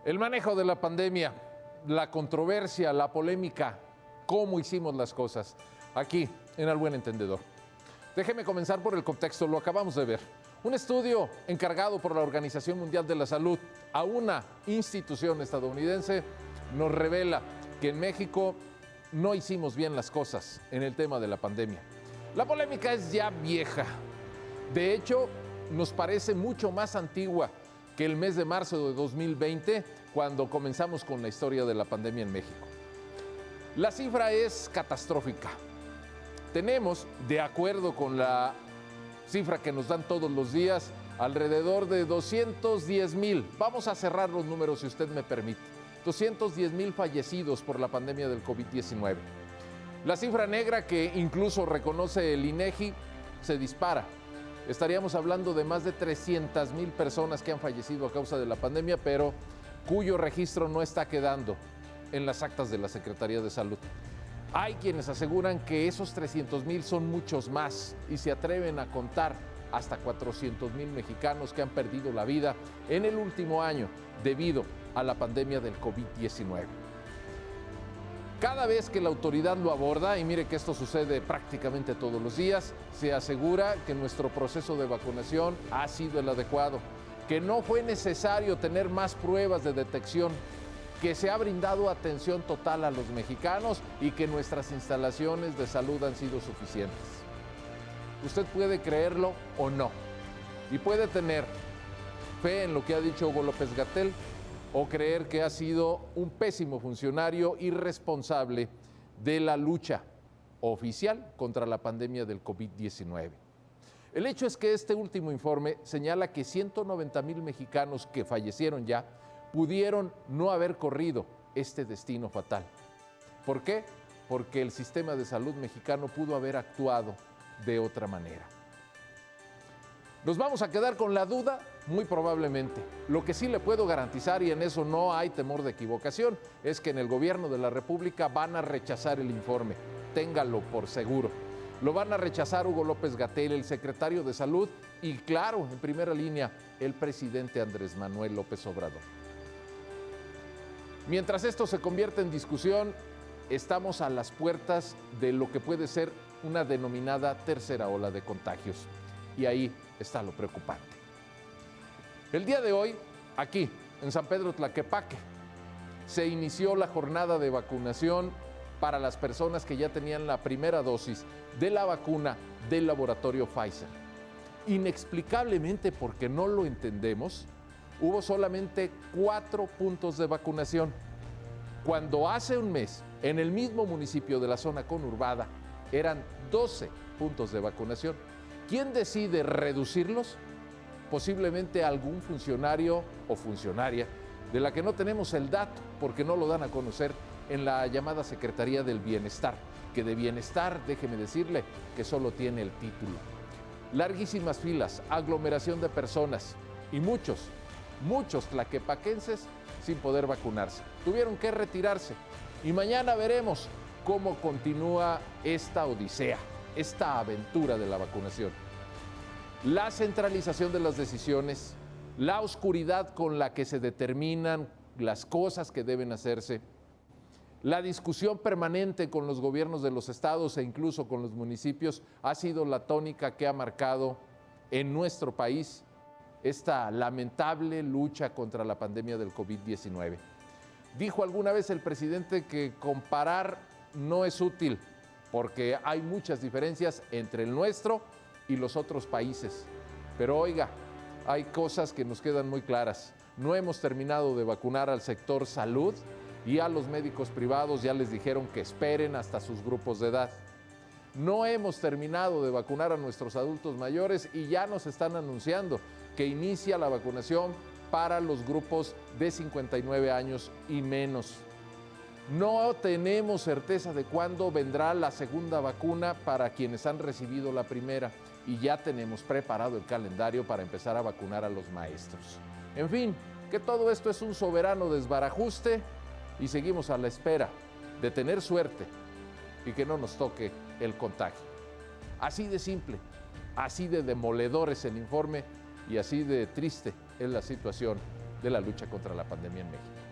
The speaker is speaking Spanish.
El manejo de la pandemia, la controversia, la polémica, cómo hicimos las cosas, aquí en Al Buen Entendedor. Déjeme comenzar por el contexto, lo acabamos de ver. Un estudio encargado por la Organización Mundial de la Salud a una institución estadounidense nos revela que en México no hicimos bien las cosas en el tema de la pandemia. La polémica es ya vieja. De hecho, nos parece mucho más antigua que el mes de marzo de 2020, cuando comenzamos con la historia de la pandemia en México. La cifra es catastrófica. Tenemos, de acuerdo con la cifra que nos dan todos los días, alrededor de 210,000. Vamos a cerrar los números, si usted me permite. 210,000 fallecidos por la pandemia del COVID-19. La cifra negra, que incluso reconoce el INEGI, se dispara. Estaríamos hablando de más de 300,000 personas que han fallecido a causa de la pandemia, pero cuyo registro no está quedando en las actas de la Secretaría de Salud. Hay quienes aseguran que esos 300,000 son muchos más y se atreven a contar hasta 400,000 mexicanos que han perdido la vida en el último año debido a la pandemia del COVID-19. Cada vez que la autoridad lo aborda, y mire que esto sucede prácticamente todos los días, se asegura que nuestro proceso de vacunación ha sido el adecuado, que no fue necesario tener más pruebas de detección, que se ha brindado atención total a los mexicanos y que nuestras instalaciones de salud han sido suficientes. Usted puede creerlo o no, y puede tener fe en lo que ha dicho Hugo López-Gatell, o creer que ha sido un pésimo funcionario irresponsable de la lucha oficial contra la pandemia del COVID-19. El hecho es que este último informe señala que 190,000 mexicanos que fallecieron ya pudieron no haber corrido este destino fatal. ¿Por qué? Porque el sistema de salud mexicano pudo haber actuado de otra manera. ¿Nos vamos a quedar con la duda? Muy probablemente. Lo que sí le puedo garantizar, y en eso no hay temor de equivocación, es que en el gobierno de la República van a rechazar el informe. Téngalo por seguro. Lo van a rechazar Hugo López-Gatell, el secretario de Salud, y claro, en primera línea, el presidente Andrés Manuel López Obrador. Mientras esto se convierte en discusión, estamos a las puertas de lo que puede ser una denominada tercera ola de contagios. Y ahí está lo preocupante. El día de hoy, aquí, en San Pedro Tlaquepaque, se inició la jornada de vacunación para las personas que ya tenían la primera dosis de la vacuna del laboratorio Pfizer. Inexplicablemente, porque no lo entendemos, hubo solamente 4 puntos de vacunación, cuando hace un mes, en el mismo municipio de la zona conurbada, eran 12 puntos de vacunación. ¿Quién decide reducirlos? Posiblemente algún funcionario o funcionaria de la que no tenemos el dato, porque no lo dan a conocer en la llamada Secretaría del Bienestar, que de bienestar, déjeme decirle, que solo tiene el título. Larguísimas filas, aglomeración de personas y muchos tlaquepaquenses sin poder vacunarse. Tuvieron que retirarse y mañana veremos cómo continúa esta odisea, esta aventura de la vacunación. La centralización de las decisiones, la oscuridad con la que se determinan las cosas que deben hacerse, la discusión permanente con los gobiernos de los estados e incluso con los municipios ha sido la tónica que ha marcado en nuestro país esta lamentable lucha contra la pandemia del COVID-19. Dijo alguna vez el presidente que comparar no es útil porque hay muchas diferencias entre el nuestro y los otros países. Pero oiga, hay cosas que nos quedan muy claras. No hemos terminado de vacunar al sector salud y a los médicos privados ya les dijeron que esperen hasta sus grupos de edad. No hemos terminado de vacunar a nuestros adultos mayores y ya nos están anunciando que inicia la vacunación para los grupos de 59 años y menos. No tenemos certeza de cuándo vendrá la segunda vacuna para quienes han recibido la primera y ya tenemos preparado el calendario para empezar a vacunar a los maestros. En fin, que todo esto es un soberano desbarajuste y seguimos a la espera de tener suerte y que no nos toque el contagio. Así de simple, así de demoledor es el informe y así de triste es la situación de la lucha contra la pandemia en México.